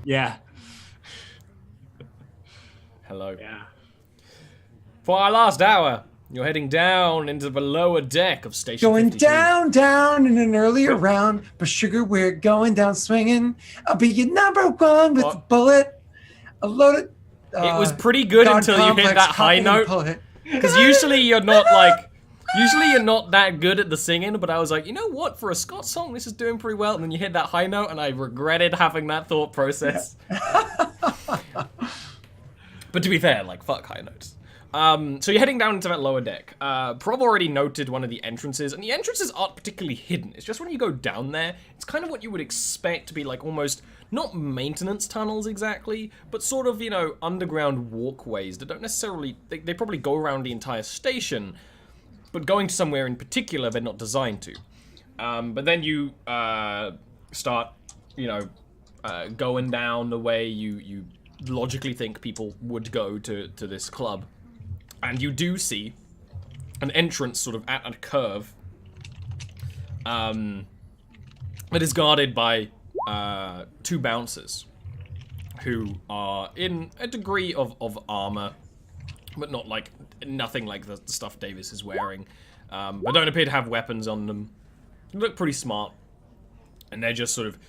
Yeah. Hello. Yeah. For our last hour, you're heading down into the lower deck of Station Going 52. down in an earlier round, but sugar, we're going down swinging. I'll be your number one with a bullet. A loaded. It was pretty good God until you hit complex, that high cocking and note. bullet. Because usually you're not like... Usually you're not that good at the singing, but I was like, you know what? For a Scott song, this is doing pretty well. And then you hit that high note, and I regretted having that thought process. But to be fair, like, fuck high notes. So you're heading down into that lower deck. Prov already noted one of the entrances, and the entrances aren't particularly hidden. It's just when you go down there, it's kind of what you would expect to be like almost, not maintenance tunnels exactly, but sort of, you know, underground walkways that don't necessarily, they probably go around the entire station, but going to somewhere in particular they're not designed to. But then you start, you know, going down the way you logically think people would go to this club. And you do see an entrance sort of at a curve that is guarded by two bouncers who are in a degree of armor, but not like, nothing like the stuff Davis is wearing, but don't appear to have weapons on them. They look pretty smart, and they're just sort of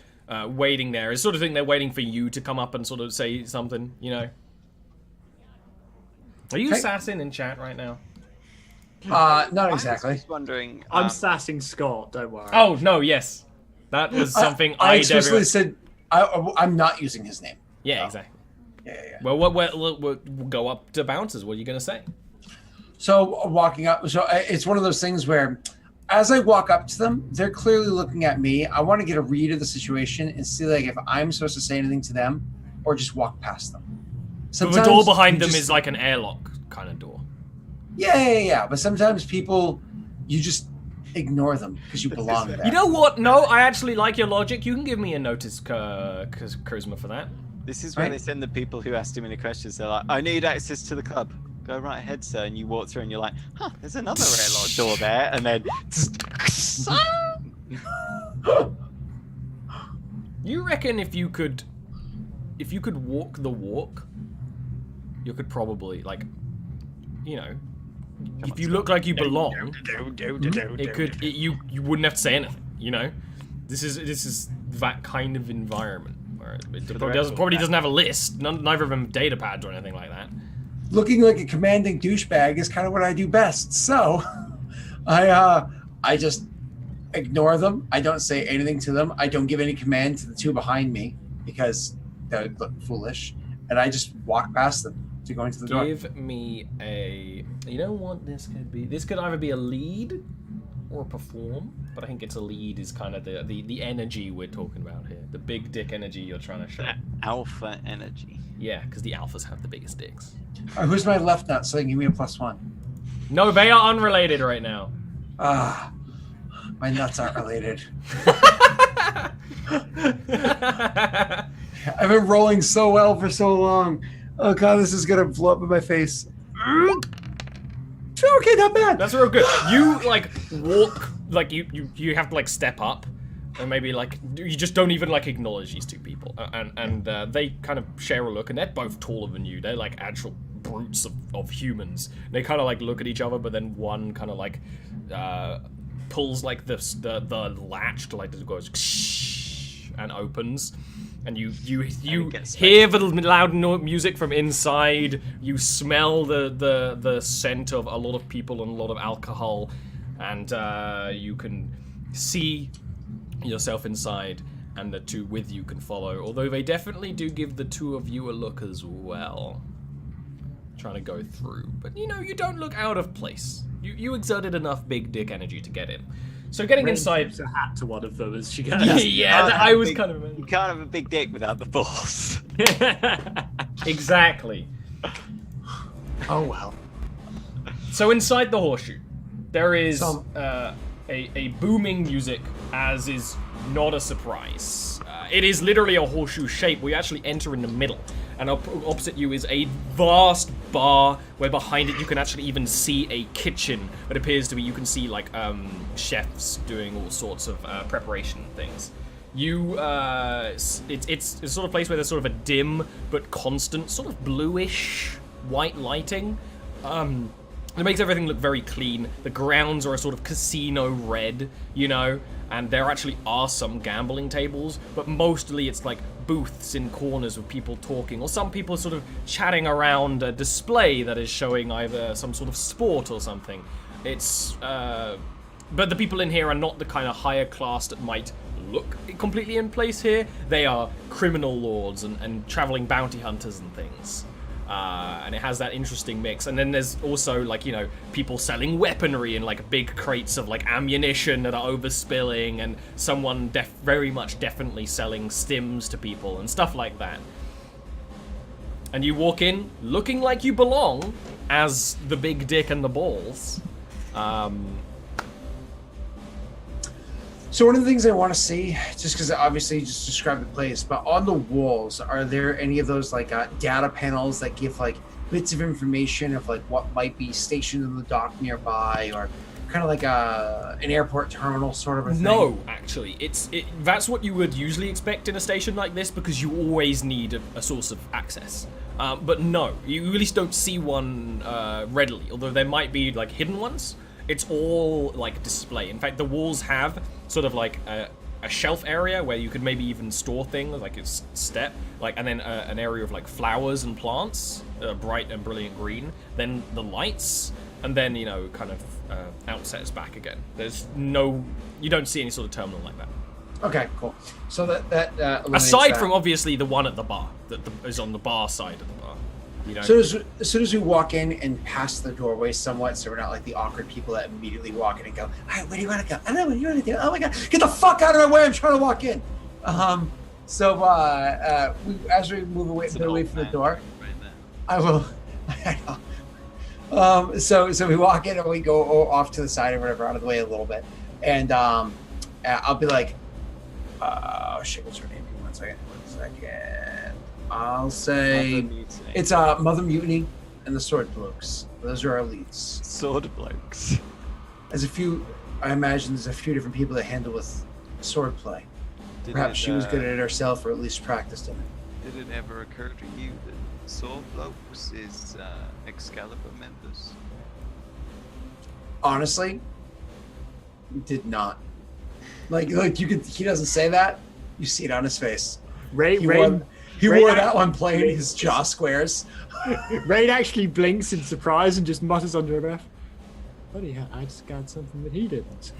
waiting there. It's sort of thing they're waiting for you to come up and sort of say something, you know? Are you sassing in chat right now? Not exactly. I was just wondering. I'm sassing Scott, don't worry. Oh, no, yes. That was something I explicitly said I'm not using his name. Yeah, exactly. Yeah. Well, we'll go up to bouncers. What are you going to say? So walking up, it's one of those things where as I walk up to them, they're clearly looking at me. I want to get a read of the situation and see like if I'm supposed to say anything to them or just walk past them. Sometimes the door behind them is like an airlock kind of door. Yeah. But sometimes people, you just ignore them because you belong there. You know what? No, I actually like your logic. You can give me a notice charisma for that. This is where they send the people who ask too many questions. They're like, I need access to the club. Go right ahead, sir. And you walk through and you're like, huh, there's another airlock door there. And then... You reckon if you could walk the walk, you could probably, like, you know, if you look like you belong, you wouldn't have to say anything, you know? This is that kind of environment where it probably doesn't have a list. Neither of them have data pads or anything like that. Looking like a commanding douchebag is kind of what I do best. So I just ignore them. I don't say anything to them. I don't give any command to the two behind me because they look foolish. And I just walk past them to go into the door. Give me a... You know what this could be? This could either be a lead or a perform, but I think it's a lead is kind of the energy we're talking about here. The big dick energy you're trying to show. That alpha energy. Yeah, because the alphas have the biggest dicks. Who's my left nut so they can give me a +1? No, they are unrelated right now. My nuts aren't related. I've been rolling so well for so long. Oh god, this is gonna blow up in my face. Okay, not bad. That's real good. You like walk, like you have to like step up, and maybe like you just don't even like acknowledge these two people, and they kind of share a look, and they're both taller than you. They're like actual brutes of humans. They kind of like look at each other, but then one kind of like pulls like the latch to like it goes and opens. And you hear the loud music from inside. You smell the scent of a lot of people and a lot of alcohol, and you can see yourself inside, and the two with you can follow. Although they definitely do give the two of you a look as well, trying to go through. But you know, you don't look out of place. You exerted enough big dick energy to get in. So getting inside, a hat to one of them as she goes. Yeah, I was kind of. You can't have a big dick without the balls. Exactly. Oh well. So inside the horseshoe, there is a booming music, as is not a surprise. It is literally a horseshoe shape. We actually enter in the middle, and opposite you is a vast bar where behind it you can actually even see a kitchen. It appears to be, you can see like chefs doing all sorts of preparation things. It's a sort of place where there's sort of a dim but constant, sort of bluish white lighting. It makes everything look very clean. The grounds are a sort of casino red, you know, and there actually are some gambling tables, but mostly it's like booths in corners with people talking, or some people sort of chatting around a display that is showing either some sort of sport or something. It's, but the people in here are not the kind of higher class that might look completely in place here. They are criminal lords and traveling bounty hunters and things. And it has that interesting mix. And then there's also, like, you know, people selling weaponry in like big crates of like ammunition that are overspilling, and someone very much definitely selling stims to people and stuff like that. And you walk in looking like you belong as the big dick and the balls. So one of the things I want to see, just because obviously you just described the place, but on the walls, are there any of those like data panels that give like bits of information of like what might be stationed in the dock nearby, or kind of like an airport terminal sort of a thing? No, actually, that's what you would usually expect in a station like this, because you always need a source of access. But no, you really don't see one readily, although there might be like hidden ones. It's all like display. In fact, the walls have sort of like a shelf area where you could maybe even store things, like it's step, like, and then an area of like flowers and plants, bright and brilliant green. Then the lights, and then, you know, kind of outsets back again. There's no, you don't see any sort of terminal like that. Okay, cool. So that aside from obviously the one at the bar that is on the bar side of the bar. You know? So as soon as we walk in and pass the doorway somewhat, so we're not like the awkward people that immediately walk in and go, all right, where do you want to go? I don't know, what do you want to do? Oh my God, get the fuck out of my way, I'm trying to walk in. As we move away from the door, Right there. I will, I know. So we walk in and we go off to the side or whatever, out of the way a little bit. And I'll be like, oh shit, what's her name? Give me 1 second. I'll say it's Mother Mutiny and the Sword Blokes. Those are our leads. Sword blokes. I imagine there's a few different people that handle with sword play. Perhaps she was good at it herself, or at least practiced in it. Did it ever occur to you that Sword Blokes is Excalibur members? Honestly, did not. Like you could. He doesn't say that. You see it on his face. He wore that one plain. His jaw squares. Rain actually blinks in surprise and just mutters under her breath, "Bloody hell, I just got something that he didn't."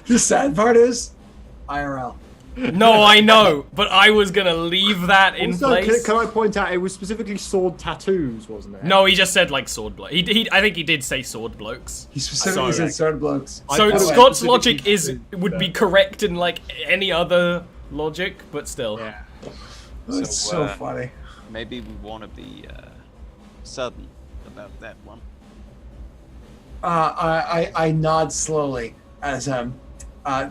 The sad part is, IRL. No, I know, but I was gonna leave that in Also, place. can I point out, it was specifically sword tattoos, wasn't it? No, he just said like sword bloke. I think he did say sword blokes. He specifically said sword blokes. So thought Scott's specifically logic would be correct in like any other logic, but still. Yeah. It's so funny. Maybe we want to be sudden about that one. I nod slowly as I'm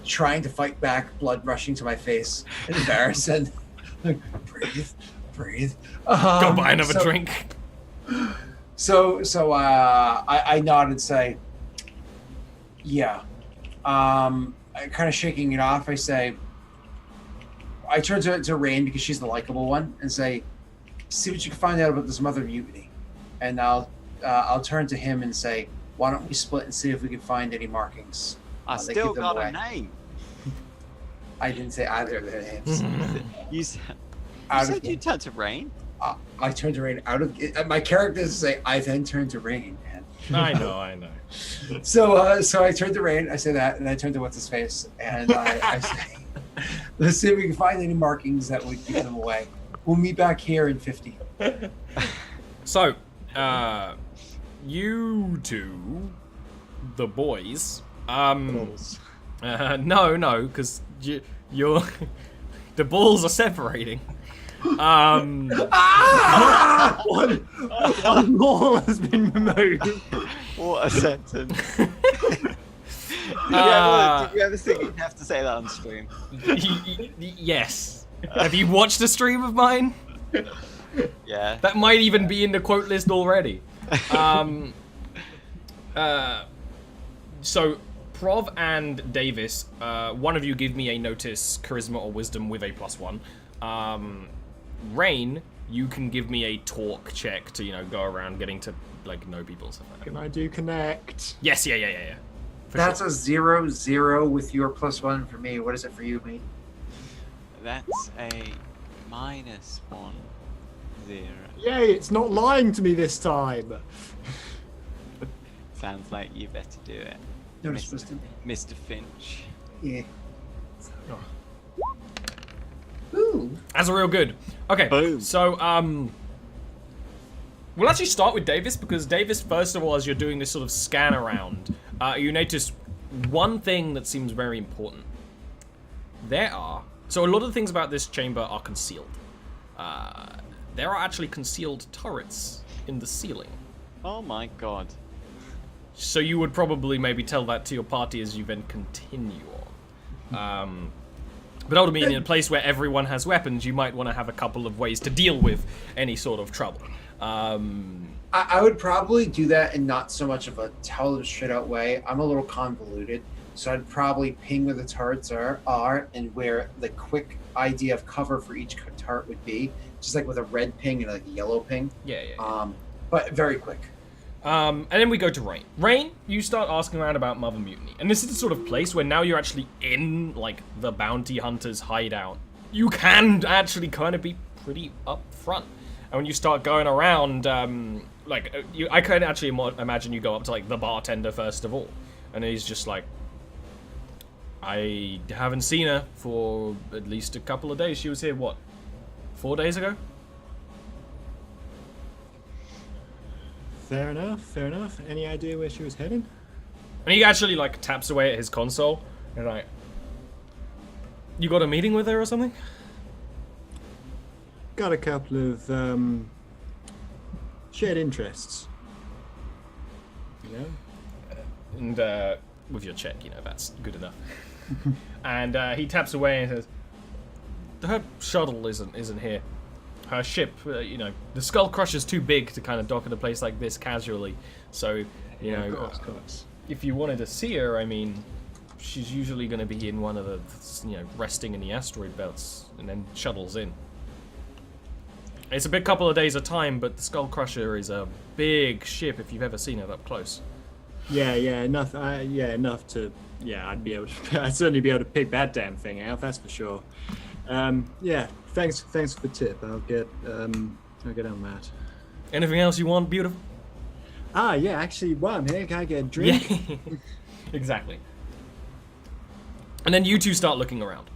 trying to fight back, blood rushing to my face, embarrassing. Like, breathe. Go buy another drink. So I nod and say, yeah. Kind of shaking it off, I say, I turn to Rain, because she's the likable one, and say, see what you can find out about this Mother Mutiny. And I'll turn to him and say, why don't we split and see if we can find any markings? I still got a name. I didn't say either of their names. You said you turned to Rain? I turned to Rain out of... My characters say, I then turned to Rain. I know. So I turned to Rain, I say that, and I turned to What's-His-Face, and I say, let's see if we can find any markings that would give them away. We'll meet back here in 50. So, you two, the boys, no, because you're the balls are separating. One ball has been removed. What a sentence. Did you ever think you'd have to say that on stream? Yes. Have you watched a stream of mine? Yeah. That might even be in the quote list already. So Prov and Davis, one of you give me a notice, charisma or wisdom with a +1. Rain, you can give me a talk check to, go around getting to, know people and stuff like that. Can I do connect? Yes, yeah. That's a 0-0 with your +1 for me. What is it for you, mate? That's a -1, 0. Yay, it's not lying to me this time. Sounds like you better do it. Notice wisdom. Mr. Finch. Yeah. Oh. Ooh. That's real good. Okay, Boom. so, we'll actually start with Davis, because Davis, first of all, as you're doing this sort of scan around, you notice one thing that seems very important. So a lot of the things about this chamber are concealed. There are actually concealed turrets in the ceiling. Oh my god. So you would probably maybe tell that to your party as you then continue on. But ultimately, in a place where everyone has weapons, you might want to have a couple of ways to deal with any sort of trouble. I would probably do that in not so much of a tell them straight out way. I'm a little convoluted, so I'd probably ping where the turrets are and where the quick idea of cover for each turret would be, just like with a red ping and like a yellow ping. Yeah. But very quick. And then we go to Rain. Rain, you start asking around about Mother Mutiny. And this is the sort of place where now you're actually in, the bounty hunter's hideout. You can actually kind of be pretty upfront. And when you start going around, I can actually imagine you go up to, the bartender first of all. And he's just like, I haven't seen her for at least a couple of days. She was here, 4 days ago? Fair enough. Any idea where she was heading? And he actually, taps away at his console. And, you got a meeting with her or something? Got a couple of shared interests. And with your check, that's good enough. And he taps away and says, her shuttle isn't here. Her ship, the Skull Crusher's too big to kind of dock at a place like this casually. So, Of course. if you wanted to see her, she's usually going to be in one of the, resting in the asteroid belts and then shuttles in. It's a big couple of days of time, but the Skull Crusher is a big ship if you've ever seen it up close. Yeah, enough. Enough to. Yeah, I'd certainly be able to pick that damn thing out. That's for sure. Thanks for the tip. I'll get on that. Anything else you want, beautiful? Yeah. Actually, while I'm here, can I get a drink? Yeah, exactly. And then you two start looking around.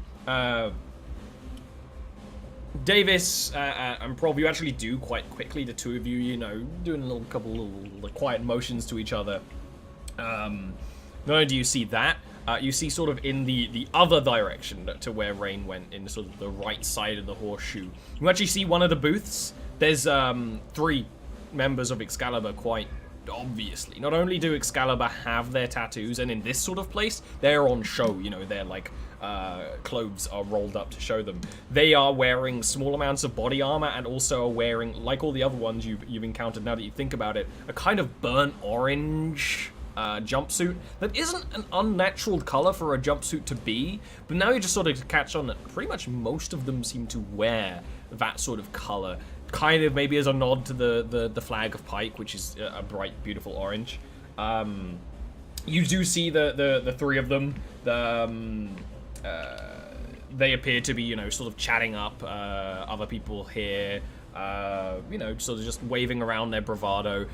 Davis and Prov, you actually do quite quickly, the two of you, doing a couple quiet motions to each other. Not only do you see that, you see sort of in the other direction to where Rain went, in sort of the right side of the horseshoe. You actually see one of the booths. There's 3 members of Excalibur quite obviously. Not only do Excalibur have their tattoos, and in this sort of place, they're on show, their clothes are rolled up to show them. They are wearing small amounts of body armor and also are wearing, like all the other ones you've encountered now that you think about it, a kind of burnt orange jumpsuit that isn't an unnatural color for a jumpsuit to be, but now you just sort of catch on that pretty much most of them seem to wear that sort of color, kind of maybe as a nod to the flag of Pike, which is a bright, beautiful orange. You do see the 3 of them. They appear to be, sort of chatting up other people here. Sort of just waving around their bravado.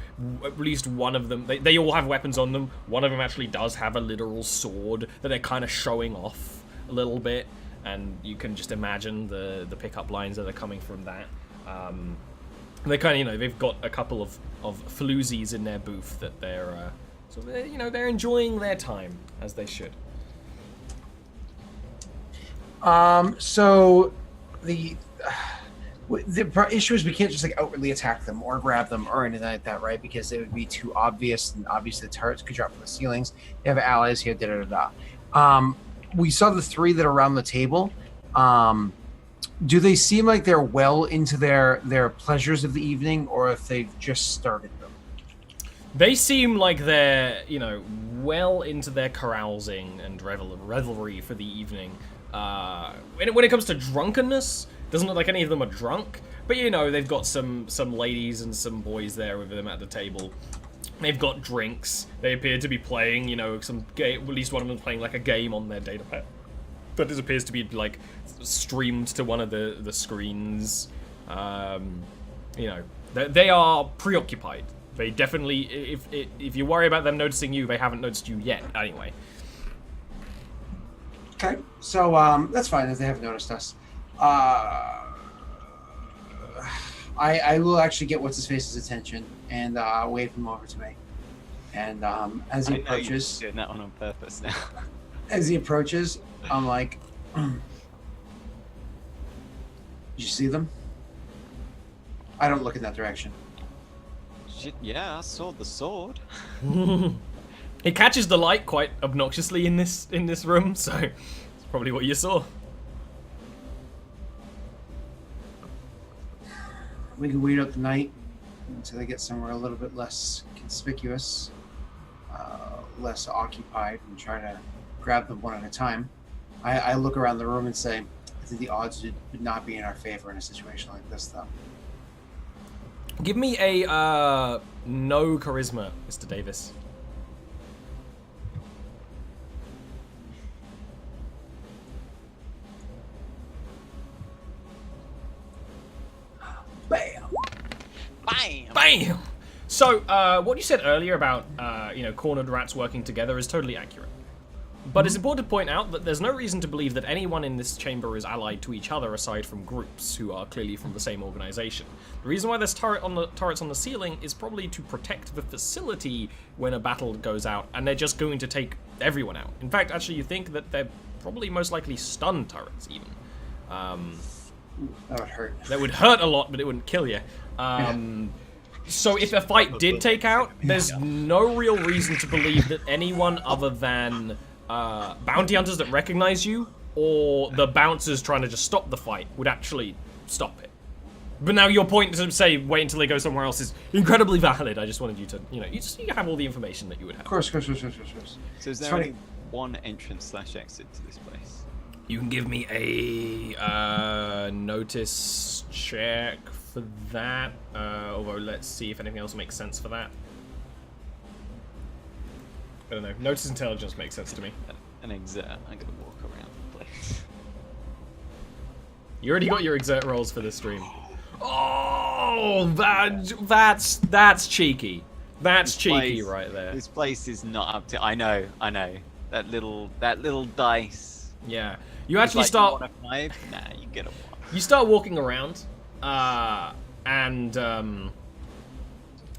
At least one of them, they all have weapons on them. One of them actually does have a literal sword that they're kind of showing off a little bit, and you can just imagine the pickup lines that are coming from that. They kind of, they've got a couple of floozies in their booth that they're, they're enjoying their time, as they should. So the issue is we can't just outwardly attack them or grab them or anything like that, right? Because it would be too obvious, and obviously the turrets could drop from the ceilings. They have allies here, we saw the 3 that are around the table. Do they seem like they're well into their pleasures of the evening, or if they've just started them? They seem like they're, you know, well into their carousing and revelry for the evening. When it comes to drunkenness, doesn't look like any of them are drunk, but you know, they've got some ladies and some boys there with them at the table. They've got drinks. They appear to be playing, you know, at least one of them playing like a game on their datapad. That appears to be like streamed to one of the screens. You know, they are preoccupied. They definitely, if you worry about them noticing you, they haven't noticed you yet. Anyway. Okay, so that's fine if they haven't noticed us. I will actually get what's his face's attention and wave him over to me. And as he approaches, you're doing that one on purpose now. As he approaches, I'm like, "Did you see them?" I don't look in that direction. Shit, yeah, I saw the sword. It catches the light quite obnoxiously in this room, so it's probably what you saw. We can wait out the night until they get somewhere a little bit less conspicuous, less occupied, and try to grab them one at a time. I look around the room and say, I think the odds would not be in our favor in a situation like this, though. Give me a no charisma, Mr. Davis. Bam! Bam! Bam! So, what you said earlier about, you know, cornered rats working together is totally accurate. But it's important to point out that there's no reason to believe that anyone in this chamber is allied to each other aside from groups who are clearly from the same organization. The reason why there's turrets on the ceiling is probably to protect the facility when a battle goes out, and they're just going to take everyone out. In fact, actually, you think that they're probably most likely stun turrets, even. That would hurt. That would hurt a lot, but it wouldn't kill you. So if a fight did take out, there's no real reason to believe that anyone other than bounty hunters that recognize you or the bouncers trying to just stop the fight would actually stop it. But now your point to say wait until they go somewhere else is incredibly valid. I just wanted you to, you know, you have all the information that you would have. Of course. So is there only one entrance/exit to this place? You can give me a notice check for that. Although let's see if anything else makes sense for that. I don't know. Notice intelligence makes sense to me. An exert. I'm gonna walk around the place. You already got your exert rolls for this stream. Oh, that's cheeky. That's cheeky right there. This place is not up to. I know. That little dice. Yeah. You actually start. You want a 5? Nah, you get a 1. You start walking around, and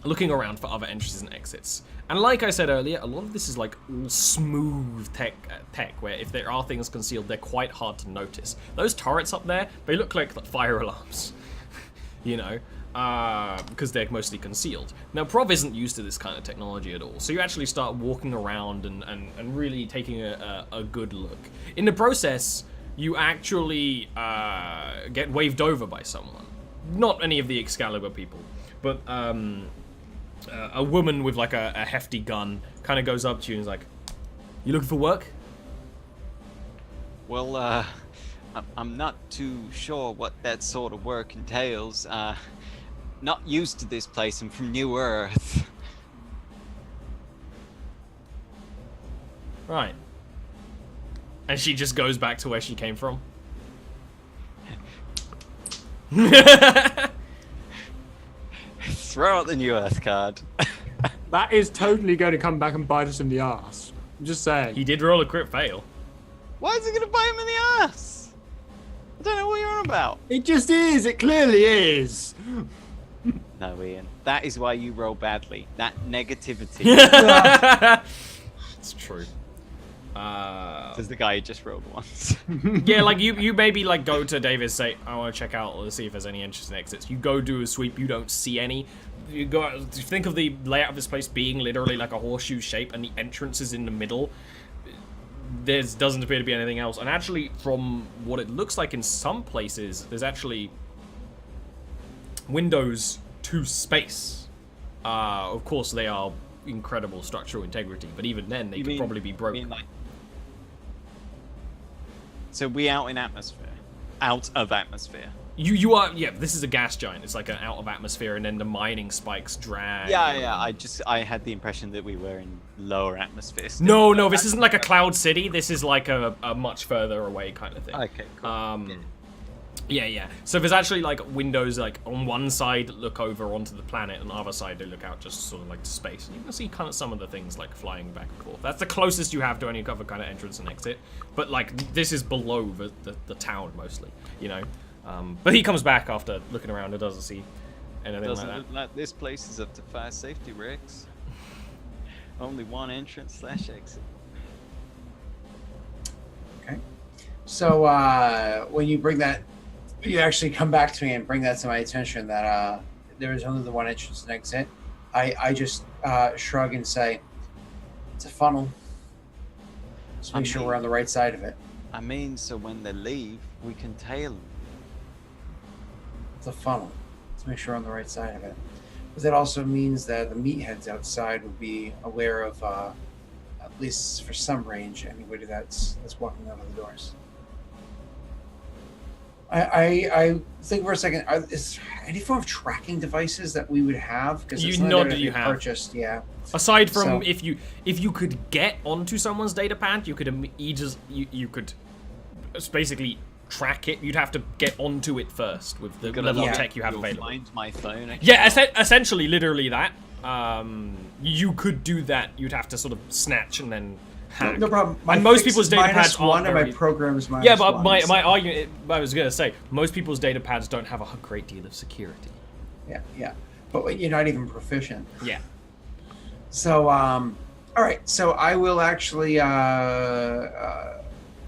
looking around for other entrances and exits. And like I said earlier, a lot of this is like smooth tech, where if there are things concealed, they're quite hard to notice. Those turrets up there, they look like fire alarms, you know, because they're mostly concealed. Now, Prov isn't used to this kind of technology at all, so you actually start walking around and really taking a good look. In the process, you actually get waved over by someone. Not any of the Excalibur people, but a woman with like a hefty gun kind of goes up to you and is like, "You looking for work?" Well, I'm not too sure what that sort of work entails. Not used to this place. I'm from New Earth. Right. And she just goes back to where she came from. Throw out the New Earth card. That is totally going to come back and bite us in the ass. I'm just saying. He did roll a crit fail. Why is it gonna bite him in the ass? I don't know what you're on about. It just is. It clearly is. No, Ian. That is why you roll badly. That negativity. It's true. Says the guy who just rolled once. Yeah, like you maybe like go to Davis, say, I want to check out or see if there's any interesting exits. You go do a sweep, you don't see any. You go think of the layout of this place being literally like a horseshoe shape, and the entrance is in the middle. There doesn't appear to be anything else, and actually, from what it looks like in some places, there's actually windows to space. Of course, they are incredible structural integrity, but even then, they You could mean- probably be I broken. mean, like, so we out in atmosphere, out of atmosphere. You are, yeah, this is a gas giant. It's like an out of atmosphere, and then the mining spikes drag. Yeah, you. yeah. I had the impression that we were in lower atmosphere. Still. No, this isn't like a cloud city. This is like a much further away kind of thing. Okay, cool. Yeah. So there's actually like windows like on one side that look over onto the planet, and the other side they look out just sort of like to space. And you can see kind of some of the things like flying back and forth. That's the closest you have to any other kind of entrance and exit. But like this is below the town mostly, you know. But he comes back after looking around and doesn't see anything Doesn't like look that. like this place is up to fire safety rigs. Only one entrance / exit. Okay. So when you bring that, you actually come back to me and bring that to my attention that there is only the one entrance and exit. I just shrug and say, it's a funnel. Just make sure we're on the right side of it. I mean, so when they leave, we can tail them. It's a funnel. Let's make sure we're on the right side of it. But that also means that the meatheads outside would be aware of, at least for some range, anybody that's walking out of the doors. I think for a second, is there any form of tracking devices that we would have? Because You know that you have. purchased, yeah. Aside from So- if you could get onto someone's data pad, you could you could basically track it. You'd have to get onto it first with the level of tech you have available. Find my phone. Yeah, essentially, literally that. You could do that. You'd have to sort of snatch and then hack. No problem. And most people's data pads -1 aren't and very... my program is -1. Yeah, but my argument, I was gonna say, most people's data pads don't have a great deal of security. Yeah. But you're not even proficient. Yeah. So, all right. So I will actually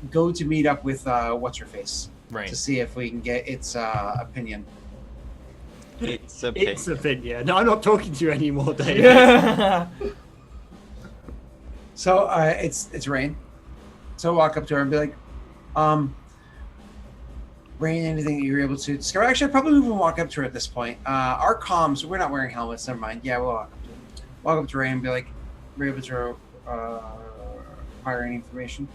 go to meet up with what's her face Right. to see if we can get its opinion. It's a It's pig. a thing, yeah. No, I'm not talking to you anymore, Dave. Yeah. So it's Rain. So I walk up to her and be like, Rain, anything that you're able to discover? Actually, I'd probably even walk up to her at this point. Our comms, we're not wearing helmets. Never mind. Yeah, we'll walk up to her. Walk up to Rain and be like, we're able to acquire any information.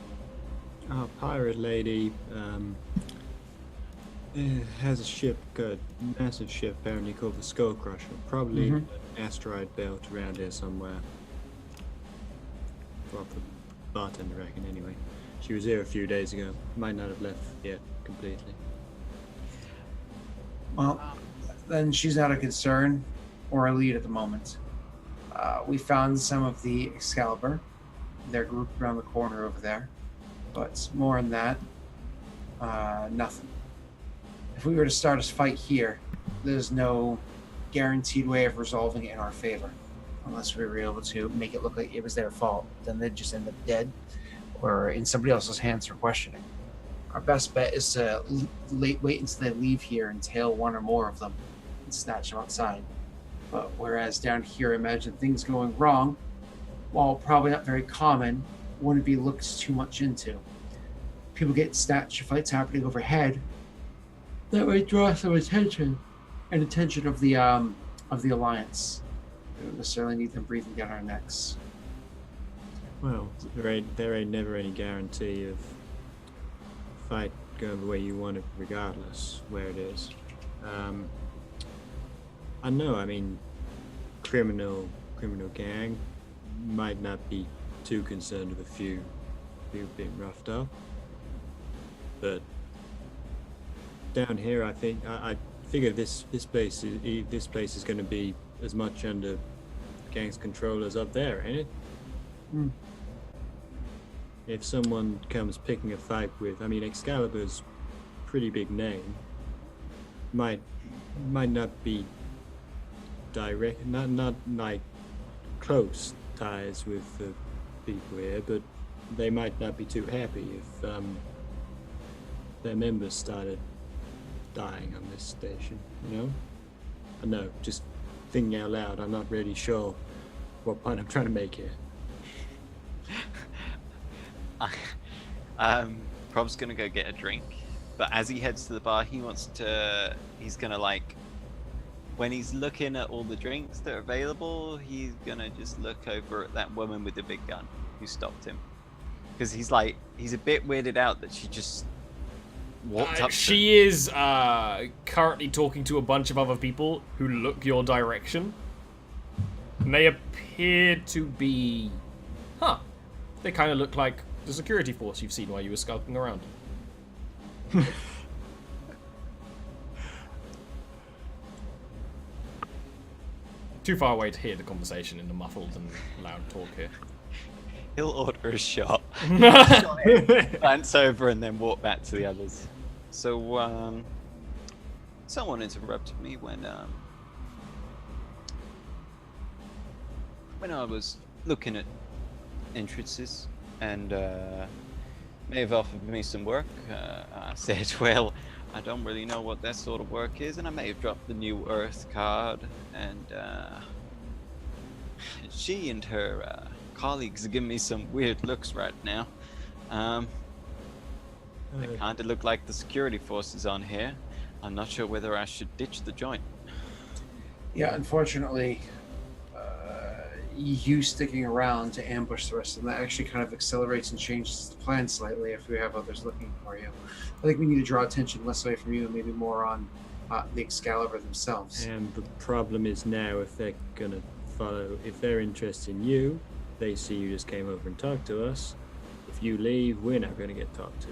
Our pirate lady has a ship, a massive ship apparently called the Skull Crusher. Probably an asteroid belt around here somewhere. Well, the bartender reckon anyway. She was here a few days ago. Might not have left yet completely. Well, then she's not a concern or a lead at the moment. We found some of the Excalibur. They're grouped around the corner over there. But more than that, nothing. If we were to start a fight here, there's no guaranteed way of resolving it in our favor. Unless we were able to make it look like it was their fault. Then they'd just end up dead or in somebody else's hands for questioning. Our best bet is to wait until they leave here and tail one or more of them and snatch them outside. But whereas down here, imagine things going wrong, while probably not very common, wouldn't be looked too much into. People get snatched, fights happening overhead. That would draw some attention, and attention of the Alliance. We don't necessarily need them breathing down our necks. Well, there ain't never any guarantee of fight going the way you want it, regardless where it is. I know. I mean, criminal gang might not be too concerned with a few being roughed up, but down here, I think I figure this place is going to be as much under gang's control as up there, ain't it? Mm. If someone comes picking a fight with, I mean, Excalibur's pretty big name, might not be direct, not like close ties with the people here, but they might not be too happy if their members started dying on this station, you know? I know, just thinking out loud, I'm not really sure what point I'm trying to make here. Prob's gonna go get a drink, but as he heads to the bar, he's gonna like when he's looking at all the drinks that are available, he's gonna just look over at that woman with the big gun who stopped him. Because he's a bit weirded out that she just walked up to him. She is currently talking to a bunch of other people who look your direction. And they appear to be... They kind of look like the security force you've seen while you were skulking around. Too far away to hear the conversation in the muffled and loud talk here. He'll order a shot. Glance over and then walk back to the others. So, someone interrupted me when I was looking at entrances and may have offered me some work. I said, well, I don't really know what that sort of work is, and I may have dropped the New Earth card, and she and her colleagues are giving me some weird looks right now. They kind of look like the security forces on here. I'm not sure whether I should ditch the joint. Yeah, unfortunately, you sticking around to ambush the rest of them, that actually kind of accelerates and changes the plan slightly if we have others looking for you. I think we need to draw attention less away from you and maybe more on the Excalibur themselves. And the problem is now, if they're gonna follow, if they're interested in you, they see you just came over and talked to us. If you leave, we're not gonna get talked to.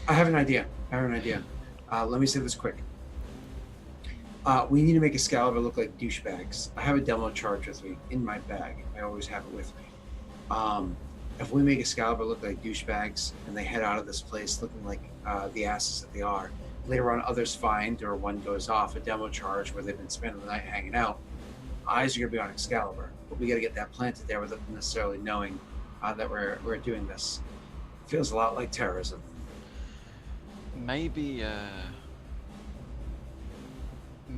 I have an idea. Let me say this quick. We need to make Excalibur look like douchebags. I have a demo charge with me in my bag. I always have it with me. If we make Excalibur look like douchebags and they head out of this place looking like the asses that they are, later on others find, or one goes off, a demo charge where they've been spending the night hanging out, eyes are going to be on Excalibur. But we got to get that planted there without them necessarily knowing that we're doing this. It feels a lot like terrorism. Maybe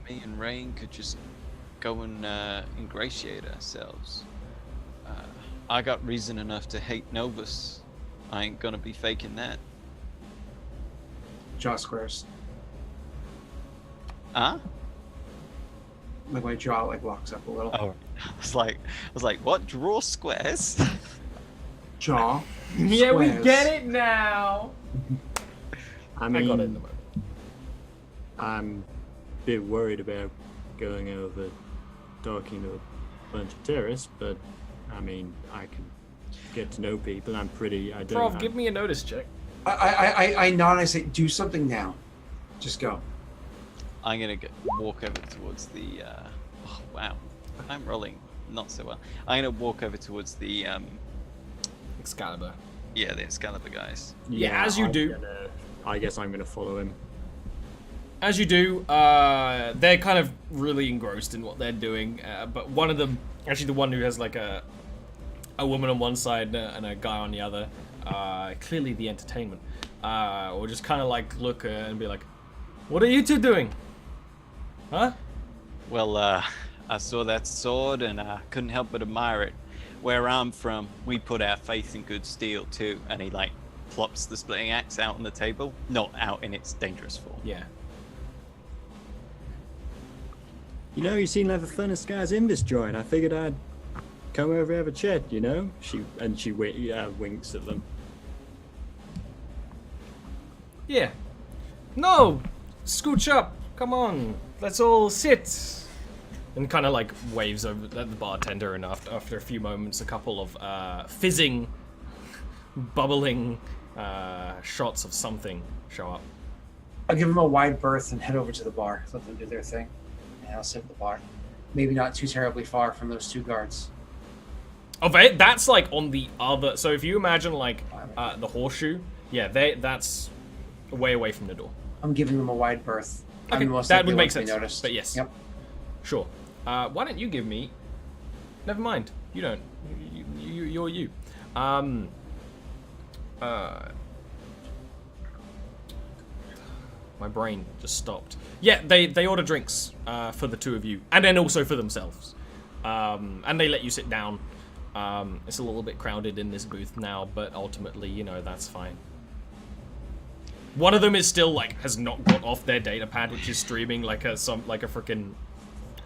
me and Rain could just go and ingratiate ourselves. I got reason enough to hate Novus. I ain't gonna be faking that. Jaw squares. Huh? Like my jaw locks up a little. Oh, I was like, what? Draw squares? Jaw. Yeah, we squares. get it now. I I mean, got it in the moment. I'm a bit worried about going over talking to a bunch of terrorists, but I mean, I can get to know people. I don't Prof, give me a notice check. I nod and I say, do something now. Just go. I'm gonna walk over towards the. Oh wow, I'm rolling not so well. I'm gonna walk over towards the. Excalibur. Yeah, the Excalibur guys. Yeah, as you do. I guess I'm gonna follow him. As you do, they're kind of really engrossed in what they're doing. But one of them, actually the one who has like a woman on one side and a guy on the other, clearly the entertainment, will just kind of like look and be like, "What are you two doing? Huh?" Well, I saw that sword and I couldn't help but admire it. Where I'm from, we put our faith in good steel too. And he like plops the splitting axe out on the table, not out in its dangerous form. Yeah. You know, you seem like the funnest guys in this joint. I figured I'd come over and have a chat, you know? She winks at them. Yeah. No! Scooch up! Come on! Let's all sit! And kind of like waves over at the bartender, and after a few moments, a couple of fizzing, bubbling shots of something show up. I'll give them a wide berth and head over to the bar. Let them do their thing. And I'll sit at the bar. Maybe not too terribly far from those two guards. Oh, that's like on the other. So if you imagine like the horseshoe, yeah, that's way away from the door. I'm giving them a wide berth. Okay, that would make sense. Noticed. But yes, Yep. Sure. Why don't you give me? Never mind. You don't. You're you. My brain just stopped. Yeah, they order drinks for the two of you, and then also for themselves. And they let you sit down. It's a little bit crowded in this booth now, but ultimately, you know, that's fine. One of them is still like has not got off their data pad, which is streaming like a freaking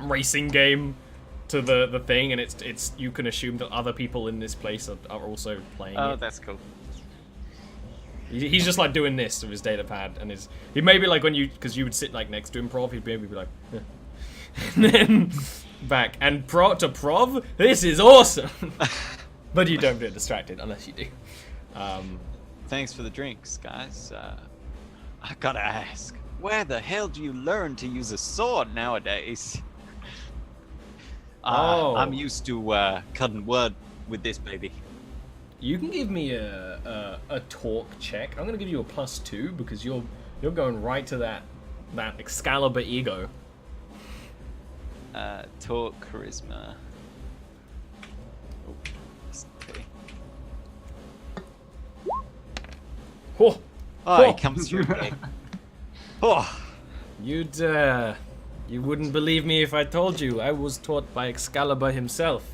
racing game to the thing, and it's you can assume that other people in this place are also playing it. That's cool. He's just like doing this with his data pad, and he maybe like when because you would sit like next to him, Prov, he'd maybe be like, eh. And then back and to Prov, this is awesome. But you don't get distracted unless you do. Thanks for the drinks, guys. I gotta ask, where the hell do you learn to use a sword nowadays? I'm used to cutting wood with this baby. You can give me a talk check. I'm gonna give you a +2 because you're going right to that Excalibur ego. Talk charisma. Oh, okay. Oh, He comes through. Oh, you wouldn't believe me if I told you. I was taught by Excalibur himself.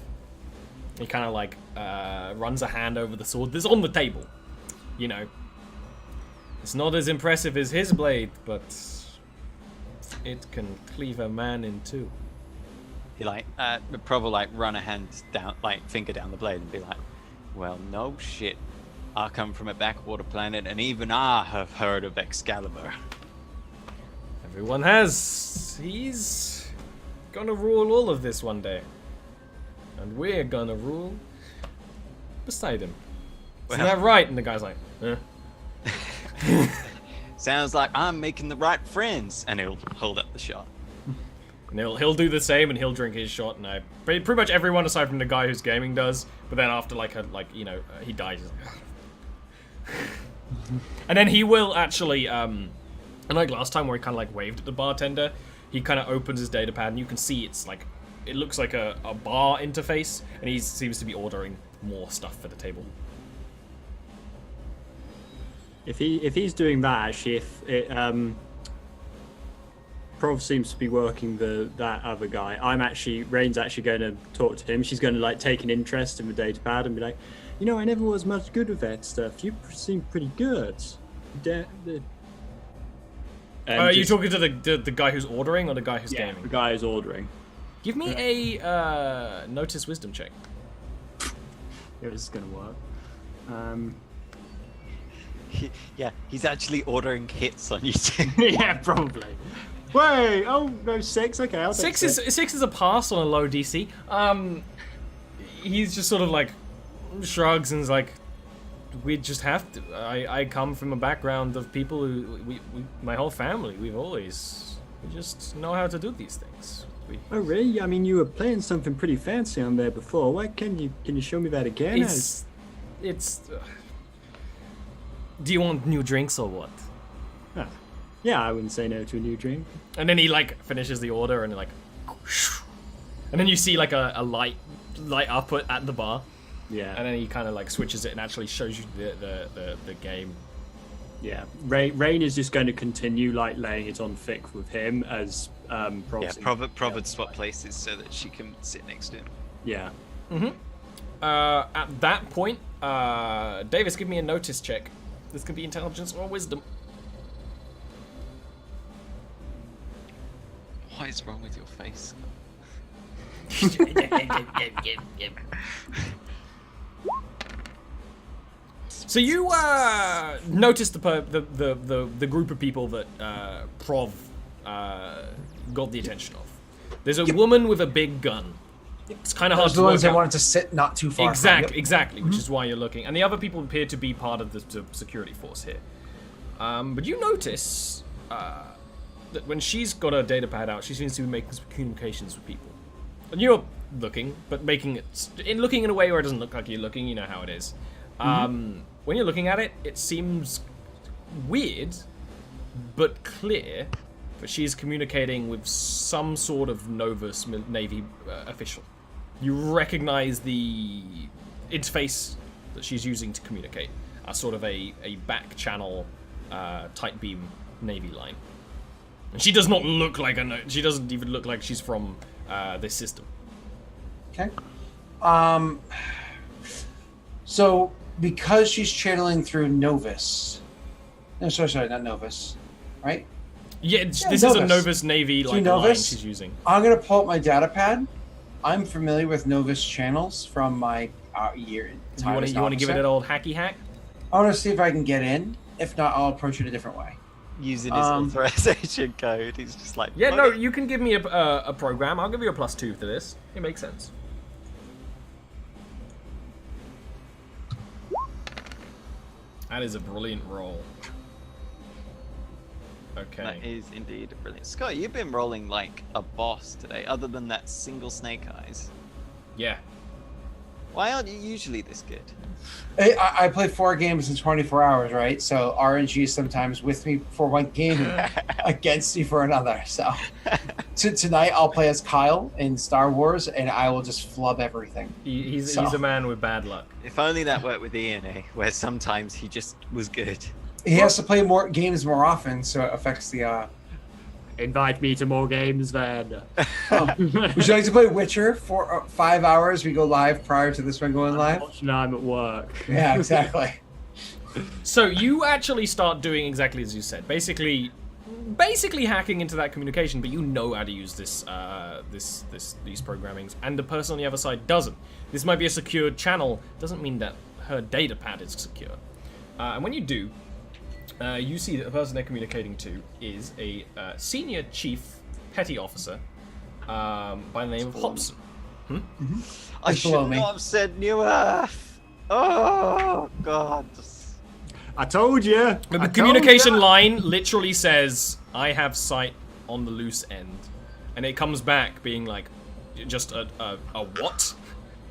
He kind of like runs a hand over the sword that's on the table. You know, it's not as impressive as his blade, but it can cleave a man in two. he like probably like run a hand down, like finger down the blade, and be like, "Well, no shit. I come from a backwater planet, and even I have heard of Excalibur." Everyone has. He's gonna rule all of this one day. And we're gonna rule beside him. Isn't that right? And the guy's like, eh. Sounds like I'm making the right friends, and he'll hold up the shot. And he'll do the same, and he'll drink his shot, and pretty much everyone aside from the guy who's gaming does. But then after he dies. And then he will actually, and like last time where he kind of like waved at the bartender, he kind of opens his data pad, and you can see it looks like a bar interface, and he seems to be ordering more stuff for the table. If he's doing that, actually, Prov seems to be working that other guy. Rain's actually going to talk to him. She's going to like take an interest in the data pad and be like, you know, I never was much good with that stuff. You seem pretty good. Are you talking to the guy who's ordering or the guy who's gaming? The guy who's ordering. Give me a notice wisdom check. Yeah, this is going to work. He's actually ordering hits on you too. Yeah, probably. Wait, oh no, 6. Okay, I'll take 6 is a pass on a low DC. He's just sort of like shrugs and is like, we just have to. I come from a background of people who my whole family. We just know how to do these things. Oh really? I mean, you were playing something pretty fancy on there before. Why can you show me that again? Do you want new drinks or what? Yeah, I wouldn't say no to a new drink. And then he like finishes the order and like, and then you see like a light up at the bar. Yeah. And then he kind of like switches it and actually shows you the game. Yeah. Rain is just going to continue like laying it on thick with him as Prov would swap places so that she can sit next to him. Yeah. Mm-hmm. At that point, Davis, give me a notice check. This can be intelligence or wisdom. What is wrong with your face? So you notice the group of people that Prov got the attention of. There's a woman with a big gun. It's kind of hard to the ones work I out. wanted to sit not too far Exactly, which is why you're looking. And the other people appear to be part of the security force here. But you notice that when she's got her data pad out, she seems to be making some communications with people. And you're looking, but looking in a way where it doesn't look like you're looking. You know how it is. When you're looking at it, it seems weird, but clear that she's communicating with some sort of Novus Navy official. You recognize the interface that she's using to communicate as sort of a back channel tight beam Navy line. And she does not look like she doesn't even look like she's from this system. Okay. So because she's channeling through Novus. No, sorry, not Novus, right? Yeah, this is a Novus. Novus Navy like line Novus? she's using. I'm gonna pull up my data pad. I'm familiar with Novus channels from my year. You want to give it an old hacky hack? I want to see if I can get in. If not, I'll approach it a different way. Using his authorization code, he's just like. Yeah, no, you can give me a program. I'll give you a +2 for this. It makes sense. That is a brilliant roll. Okay. That is indeed brilliant. Scott, you've been rolling like a boss today, other than that single snake eyes. Yeah. Why aren't you usually this good? I play 4 games in 24 hours, right? So RNG is sometimes with me for one game and against me for another. So tonight I'll play as Kyle in Star Wars, and I will just flub everything. He's a man with bad luck. If only that worked with Ian, where sometimes he just was good. He has to play more games more often, so it affects the. Invite me to more games, then. Would you like to play Witcher for 5 hours? We go live prior to this one going live. No, I'm at work. Yeah, exactly. So you actually start doing exactly as you said. Basically hacking into that communication, but you know how to use these programmings, and the person on the other side doesn't. This might be a secured channel. Doesn't mean that her data pad is secure. And when you do, you see that the person they're communicating to is a senior chief petty officer by the name of Hobson. I should not have said New Earth. Oh God! I told you. The communication line literally says, "I have sight on the loose end," and it comes back being like, just a what?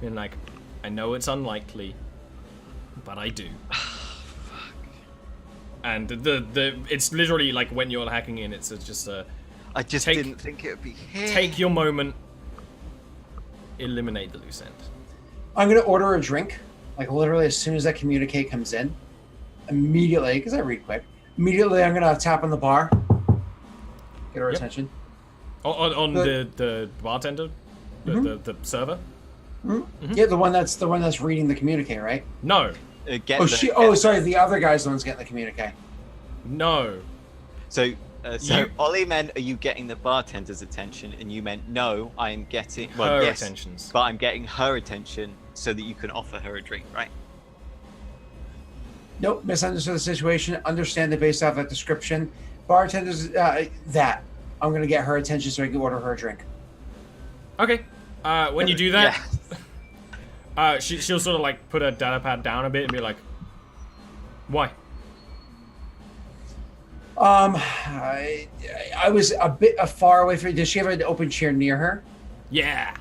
And like, I know it's unlikely, but I do. And it's literally like when you're hacking in, it's just a. I just didn't think it would be here. Take your moment. Eliminate the loose end. I'm gonna order a drink, like literally as soon as that communique comes in. Immediately, because I read quick. Immediately, I'm gonna tap on the bar. Get her attention. On the bartender, the server. Yeah, the one that's reading the communique, right? No. Sorry, the other guy's the one's getting the communique. No. So Ollie meant, are you getting the bartender's attention? And you meant, no, I am getting her attentions. But I'm getting her attention so that you can offer her a drink, right? Nope, misunderstood the situation. Understand it based off that description. Bartender's that. I'm gonna get her attention so I can order her a drink. Okay. When you do that, she'll sort of like put her data pad down a bit and be like, "Why?" I was a bit far away from her. Does she have an open chair near her? Yeah.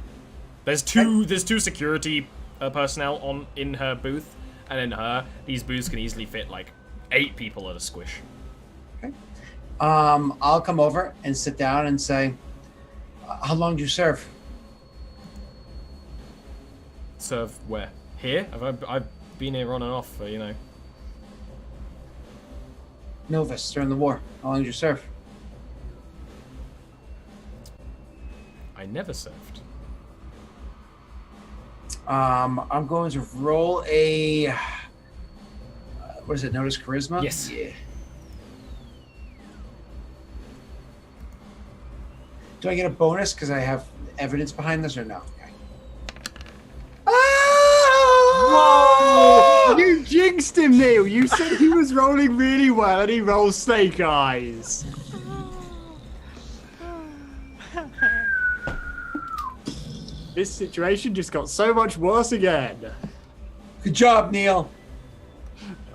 There's two security personnel in her booth, and in her, these booths can easily fit like 8 people at a squish. Okay. I'll come over and sit down and say, "How long do you serve?" Serve where? Here? I've been here on and off for, Novus during the war. How long did you serve? I never served. I'm going to roll a what is it? Notice charisma? Yes. Yeah. Do I get a bonus because I have evidence behind this or no? Okay. Whoa! You jinxed him, Neil. You said he was rolling really well, and he rolled snake eyes. This situation just got so much worse again. Good job, Neil.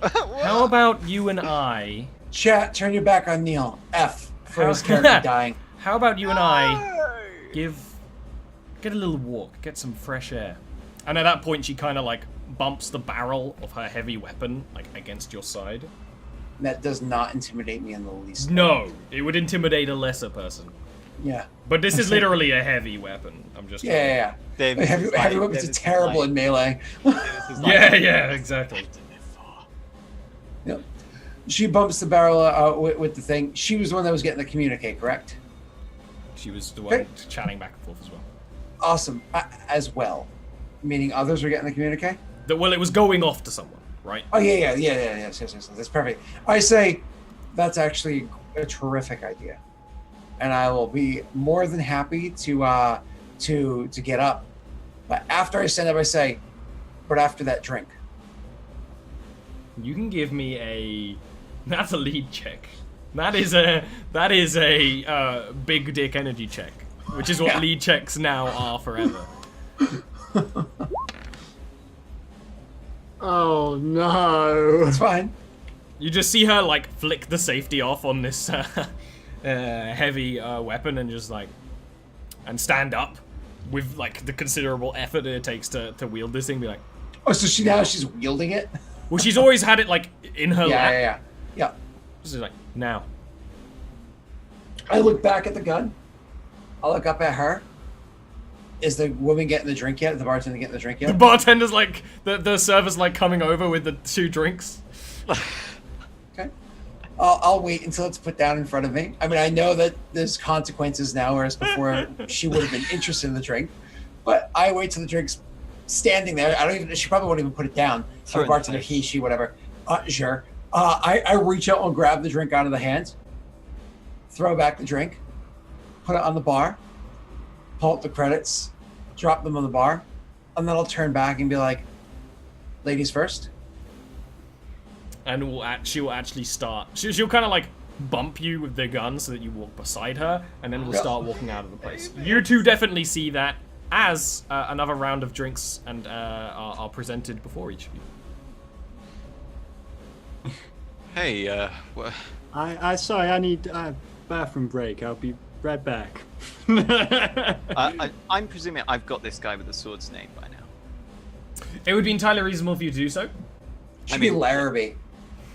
How about you and I? Chat, turn your back on Neil. F for his character dying. How about you and I get a little walk, get some fresh air? And at that point, she kind of like bumps the barrel of her heavy weapon like against your side. That does not intimidate me in the least. No, it would intimidate a lesser person. Yeah. But this is literally a heavy weapon. I'm just Yeah. Heavy weapons are terrible in melee. Yeah, exactly. Yep. She bumps the barrel with the thing. She was the one that was getting the communique, correct? She was the one chatting back and forth as well. Awesome. As well. Meaning others were getting the communique? Well, it was going off to someone, right? Oh, yes. That's perfect. I say that's actually a terrific idea. and I will be more than happy to get up. But after I stand up, I say, "But after that drink." You can give me that's a lead check. That is a big dick energy check, which is what Yeah. lead checks now are forever. Oh no. It's fine. You just see her like flick the safety off on this heavy weapon and just like and stand up with like the considerable effort it takes to wield this thing. Be like, Oh, so she's wielding it? well, she's always had it like in her lap. Yeah. She's like, now. I look back at the gun. I look up at her. Is the woman getting the drink yet? The bartender getting the drink The yet? bartender's like the server's like coming over with the 2 drinks. Okay. I'll wait until it's put down in front of me. I mean, I know that there's consequences now, whereas before she would have been interested in the drink. But I wait till the drink's standing there. She probably won't even put it down. Throw it The in the bartender, face. he, she, whatever. Sure. I reach out and grab the drink out of the hand, throw back the drink, put it on the bar, pull up the credits, drop them on the bar, and then I'll turn back and be like, "Ladies first." And she will actually start. She'll kind of like bump you with the gun so that you walk beside her, and then we'll Yeah. start walking out of the place. You two definitely see that as another round of drinks and are presented before each of you. Hey, Sorry, I need a bathroom break. I'll be right back. I'm presuming I've got this guy with the sword's name by now. It would be entirely reasonable for you to do so. Should be Larrabee.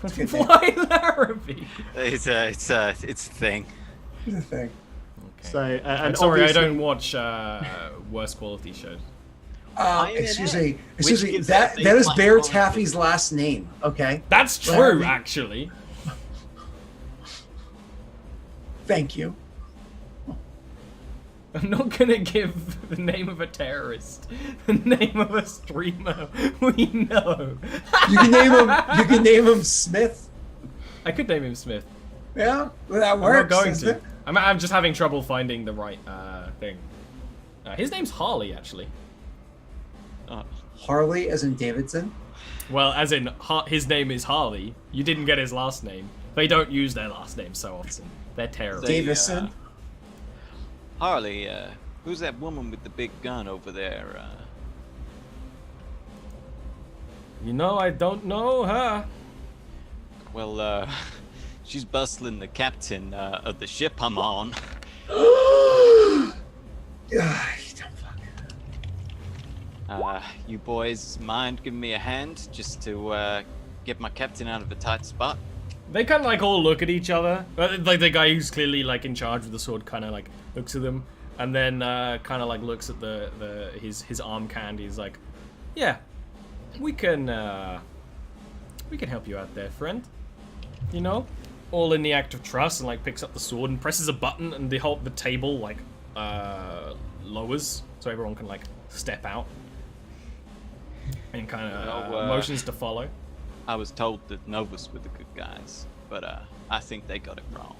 It's a good name. Why Larrabee? It's a thing. It's a thing. So, I'm and sorry, I obviously- don't watch worse quality shows. Excuse me. Which Excuse me. gives That us a is black Bear quality. Taffy's last name. Okay. That's true, Larrabee. actually. Thank you. I'm not gonna give the name of a terrorist, the name of a streamer we know. You can name him. You can name him Smith. I could name him Smith. Yeah, well, that I'm works. not going doesn't to. it? I'm just having trouble finding the right thing. His name's Harley, actually. Harley, as in Davidson. Well, as in his name is Harley. You didn't get his last name. They don't use their last name so often. They're terrorists. They, Davison. Harley, who's that woman with the big gun over there? You know, I don't know her. Well, she's bustling the captain of the ship I'm on. You boys mind giving me a hand just to get my captain out of a tight spot? They kind of like all look at each other. Like the guy who's clearly like in charge of the sword kind of like looks at them, and then kind of like looks at his arm candy. He's like, "Yeah, we can help you out there, friend. You know, all in the act of trust." And like picks up the sword and presses a button, and the table like lowers so everyone can like step out, and kind of motions to follow. I was told that Novus were the good guys, but I think they got it wrong.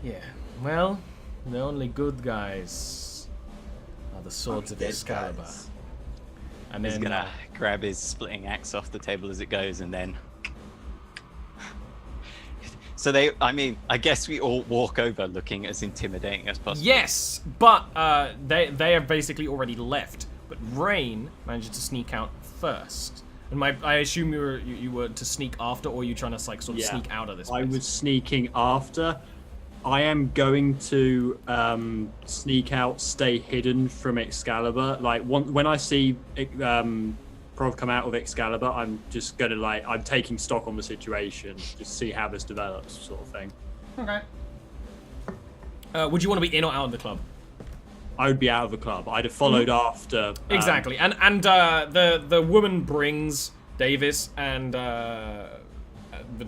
Yeah, well, the only good guys are the swords of Dead Excalibur. guys. And He's then gonna grab his splitting axe off the table as it goes, and then. So I guess we all walk over looking as intimidating as possible. yes, but they have basically already left. But Rain managed to sneak out first. And I assume you were to sneak after, or are you trying to like sort of Yeah. sneak out of this I place? was sneaking after. I am going to sneak out, stay hidden from Excalibur. Like when I see Prov come out with Excalibur, I'm just gonna I'm taking stock on the situation, just see how this develops, sort of thing. Okay. Would you want to be in or out of the club? I would be out of the club. I'd have followed after. Exactly, and the woman brings Davis and the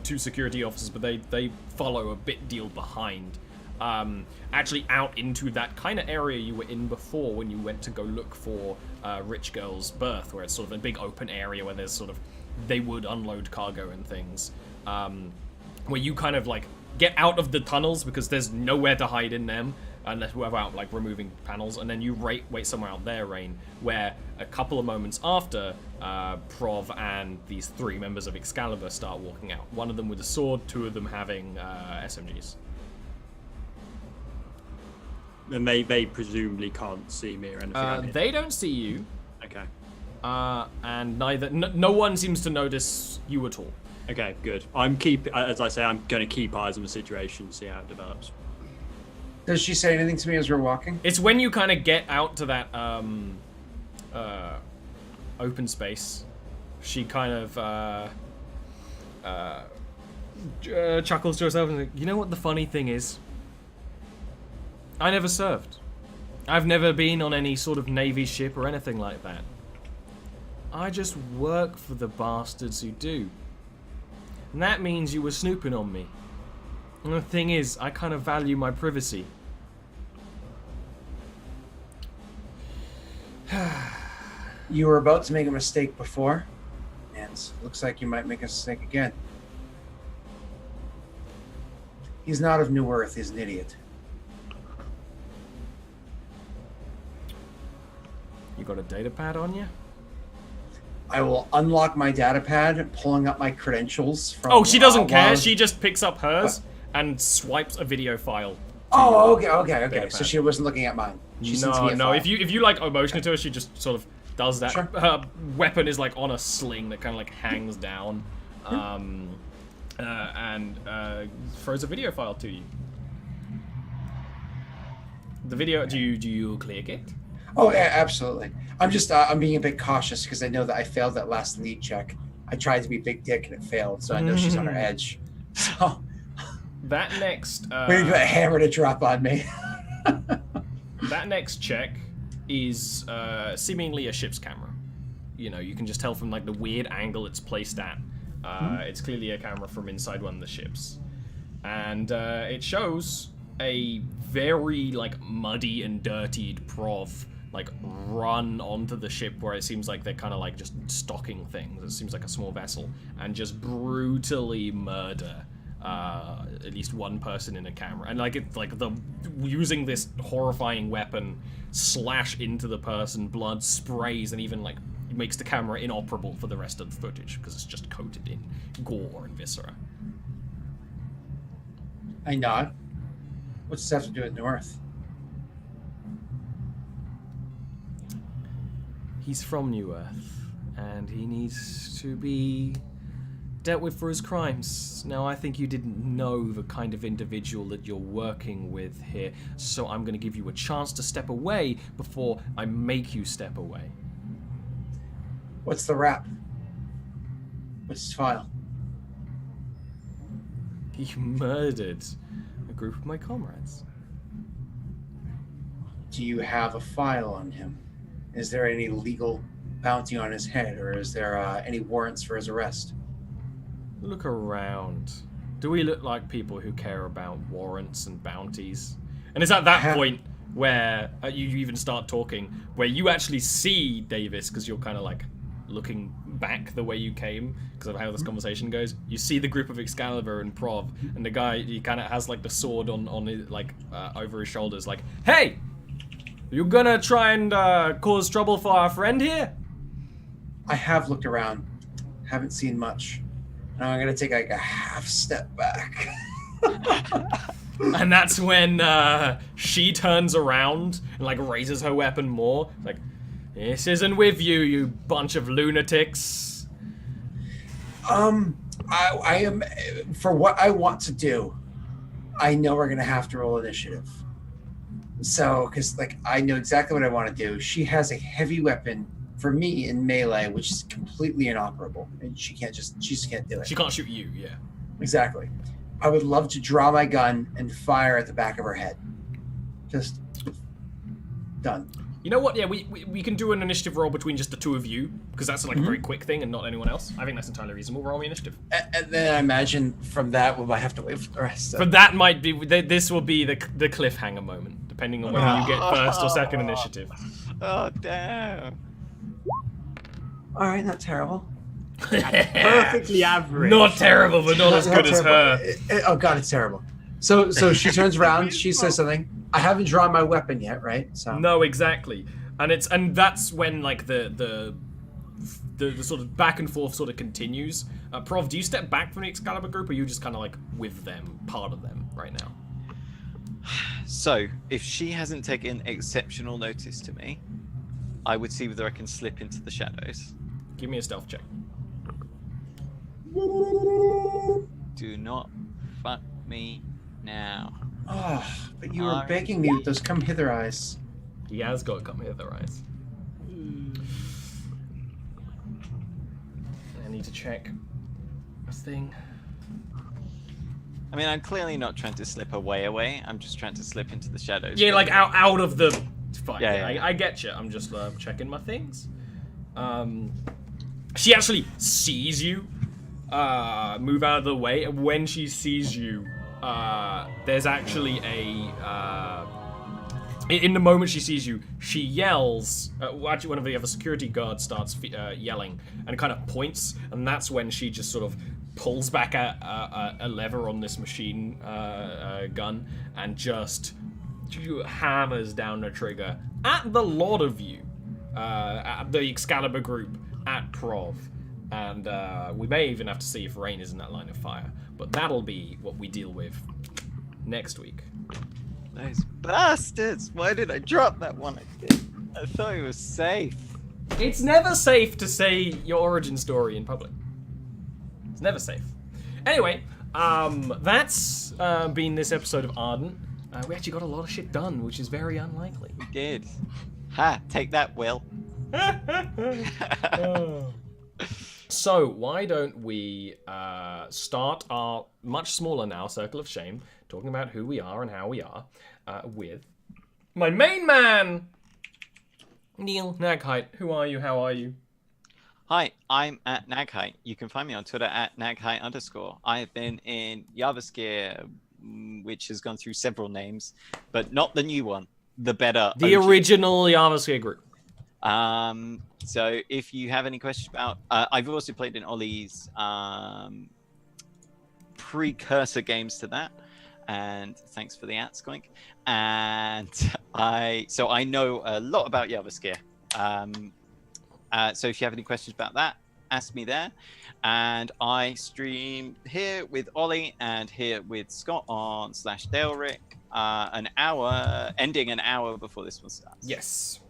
2 security officers, but they follow a bit deal behind, actually out into that kind of area you were in before when you went to go look for Rich Girl's berth, where it's sort of a big open area where there's sort of they would unload cargo and things, where you kind of like get out of the tunnels because there's nowhere to hide in them unless without like removing panels, and then you wait somewhere out there, Rain, where a couple of moments after Prov and these 3 members of Excalibur start walking out. One of them with a sword, 2 of them having SMGs. And they presumably can't see me or anything. They don't see you. Okay. And no one seems to notice you at all. Okay, good. As I say, I'm going to keep eyes on the situation, see how it develops. Does she say anything to me as we're walking? It's when you kind of get out to that open space, she kind of chuckles to herself and like, you know what the funny thing is? I never served. I've never been on any sort of Navy ship or anything like that. I just work for the bastards who do. And that means you were snooping on me. And the thing is, I kind of value my privacy. You were about to make a mistake before, and looks like you might make a mistake again. He's not of New Earth, he's an idiot. You got a data pad on you? I will unlock my data pad, pulling up my credentials from... Oh, she doesn't care. She just picks up hers and swipes a video file. Oh, okay. So she wasn't looking at mine. She sends me a no. file. If you like motion it to her, she just sort of does that. Sure. Her weapon is like on a sling that kind of like hangs down, and throws a video file to you. The video. Do you click it? Oh, yeah, absolutely. I'm just, I'm being a bit cautious because I know that I failed that last lead check. I tried to be big dick and it failed, so I know she's on her edge. So that next, waiting for that hammer to drop on me. that next check is seemingly a ship's camera. You know, you can just tell from like the weird angle it's placed at. It's clearly a camera from inside one of the ships, and it shows a very like muddy and dirtied Prov like run onto the ship where it seems like they're kind of like just stocking things. It seems like a small vessel, and just brutally murder at least one person in a camera. And like it's like using this horrifying weapon slash into the person, blood sprays, and even like makes the camera inoperable for the rest of the footage because it's just coated in gore and viscera. I nod. What's this have to do with North? He's from New Earth, and he needs to be dealt with for his crimes. Now, I think you didn't know the kind of individual that you're working with here, so I'm going to give you a chance to step away before I make you step away. What's the rap? What's his file? He murdered a group of my comrades. Do you have a file on him? Is there any legal bounty on his head, or is there any warrants for his arrest? Look around. Do we look like people who care about warrants and bounties? And it's at that point where you even start talking, where you actually see Davis, because you're kind of like looking back the way you came because of how this conversation goes. You see the group of Excalibur and Prov, and the guy, he kind of has like the sword on his, like over his shoulders, like, hey, you gonna try and cause trouble for our friend here? I have looked around, haven't seen much. Now I'm gonna take like a half step back. And that's when she turns around and like raises her weapon more, like, this isn't with you, you bunch of lunatics. I am, for what I want to do, I know we're gonna have to roll initiative. So, because like I know exactly what I want to do. She has a heavy weapon for me in melee, which is completely inoperable, and she just can't do it. She can't shoot you, yeah. Exactly. I would love to draw my gun and fire at the back of her head. Just done. You know what? Yeah, we can do an initiative roll between just the two of you, because that's like a very quick thing and not anyone else. I think that's entirely reasonable. Roll me initiative. And then I imagine from that we might have to wait for the rest. But that might be, this will be the cliffhanger moment, depending on whether you get first or second initiative. Oh, damn. All right, not terrible. Perfectly average. Not terrible, but not as good as her. Oh god, it's terrible. So she turns around. She says something. I haven't drawn my weapon yet, right? So No, exactly. And that's when like the sort of back and forth sort of continues. Prov, do you step back from the Excalibur group, or are you just kind of like with them, part of them right now? So, if she hasn't taken exceptional notice to me, I would see whether I can slip into the shadows. Give me a stealth check. Do not fuck me now. Oh, but you were begging me with those come hither eyes. He has got come hither eyes. I need to check this thing. I mean, I'm clearly not trying to slip away. I'm just trying to slip into the shadows. Yeah, like out of the fight. Yeah. I get you. I'm just checking my things. She actually sees you move out of the way, and when she sees you, there's actually in the moment she sees you, she yells. Actually, one of the other security guards starts yelling and kind of points, and that's when she just sort of pulls back a lever on this machine gun and just hammers down the trigger at the lot of you, at the Excalibur group, at Prov, and we may even have to see if Rain is in that line of fire, but that'll be what we deal with next week. Those bastards! Why did I drop that one? I thought it was safe. It's never safe to say your origin story in public. It's never safe. Anyway, that's been this episode of Ardent. We actually got a lot of shit done, which is very unlikely. We did. Ha! Take that, Will. So, why don't we start our much smaller now Circle of Shame, talking about who we are and how we are, with my main man, Neil Nagheight. Who are you? How are you? Hi, I'm at Nagheight. You can find me on Twitter at Nagheight_. I have been in Yavaskir, which has gone through several names, but not the new one. The better The OG. original Yavaskir group. So if you have any questions about, I've also played in Ollie's precursor games to that, and thanks for the @Skoink. And I know a lot about Yavaskir. So if you have any questions about that, ask me there. And I stream here with Ollie and here with Scott on /Daleric, ending an hour before this one starts. Yes.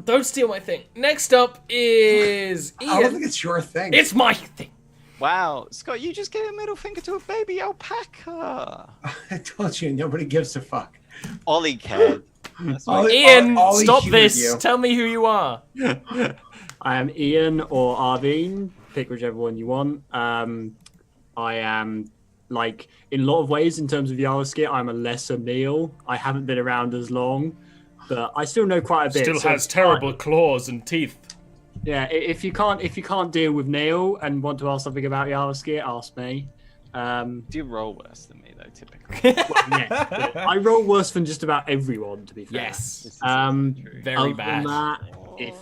Don't steal my thing. Next up is Ian. I don't think it's your thing. It's my thing. Wow, Scott, you just gave a middle finger to a baby alpaca. I told you, nobody gives a fuck. Ollie cared. That's right. Ian, Ollie stop humored this. you. Tell me who you are. I am Ian or Arvine. Pick whichever one you want. I am, like, in a lot of ways, in terms of Yavaskir, I'm a lesser Neil. I haven't been around as long, but I still know quite a bit. Still so has terrible claws and teeth. Yeah, if you can't deal with Neil and want to ask something about Yavaskir, ask me. Do you roll worse than me, though, typically? Yes, I roll worse than just about everyone, to be fair. Yes. Very Other bad. than that, if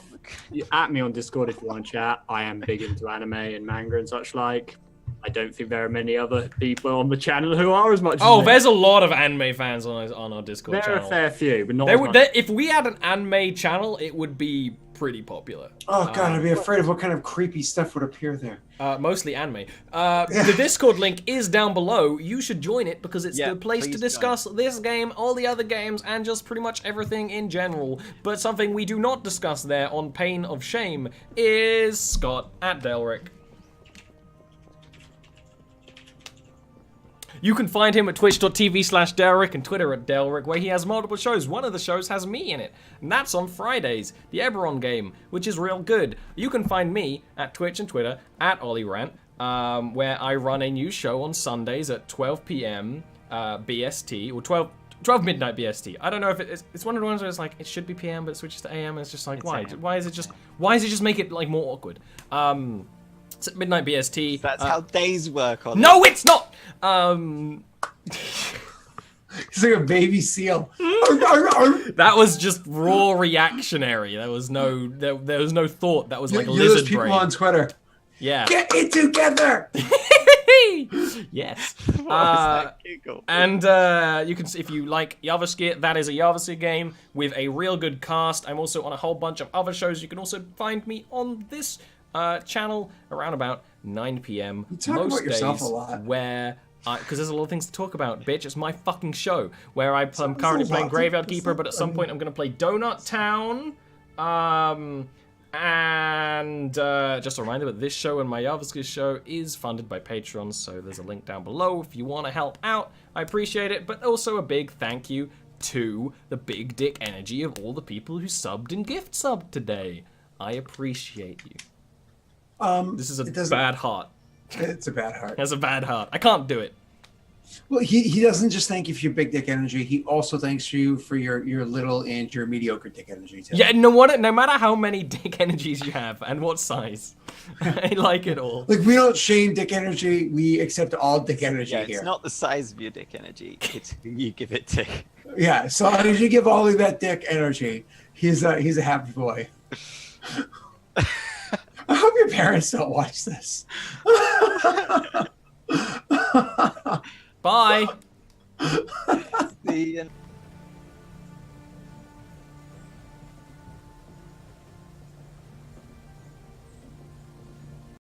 you at me on Discord if you want to chat, I am big into anime and manga and such like. I don't think there are many other people on the channel who are as much. Oh, as me. there's a lot of anime fans on our Discord There are channel. a fair few, but not as much. If we had an anime channel, it would be pretty popular. Oh god, I'd be afraid of what kind of creepy stuff would appear there. Mostly anime. The Discord link is down below. You should join it because it's Yeah, the place to please discuss this game, all the other games, and just pretty much everything in general. But something we do not discuss there on pain of shame is Scott at Delric. You can find him at twitch.tv/Delric and Twitter at Delric, where he has multiple shows. One of the shows has me in it, and that's on Fridays, the Eberron game, which is real good. You can find me at Twitch and Twitter at olirant, where I run a new show on Sundays at 12 p.m. BST, or 12 midnight BST. I don't know if it's one of the ones where it's like, it should be PM, but it switches to AM, and it's just like, It's why? AM. Why is it just make it like more awkward? It's at midnight BST. That's how days work on No, it's not! He's like a baby seal. That was just raw reactionary. There was no thought. That was like You're lizard those people brain. on Twitter. Yeah. Get it together. Yes. What was that giggle? And you can, if you like Yavaskit, that is a Yavaskit game with a real good cast. I'm also on a whole bunch of other shows. You can also find me on this channel around about 9 p.m. You talk most about yourself days, a lot. where because there's a lot of things to talk about, bitch. It's my fucking show where I'm currently playing Graveyard Keeper, but at some point I'm going to play Donut Town. And just a reminder that this show and my Yavaskit show is funded by Patrons, so there's a link down below if you want to help out. I appreciate it, but also a big thank you to the big dick energy of all the people who subbed and gift subbed today. I appreciate you. This is a bad heart. It's a bad heart. It has a bad heart. I can't do it. Well, he doesn't just thank you for your big dick energy. He also thanks you for your little and your mediocre dick energy too. Yeah, no matter how many dick energies you have and what size, I like it all. Like, we don't shame dick energy. We accept all dick energy Yeah, here. it's not the size of your dick energy. It's who you give it to. Yeah, so long as you give Ollie that dick energy, he's a happy boy. I hope your parents don't watch this. Bye. See you.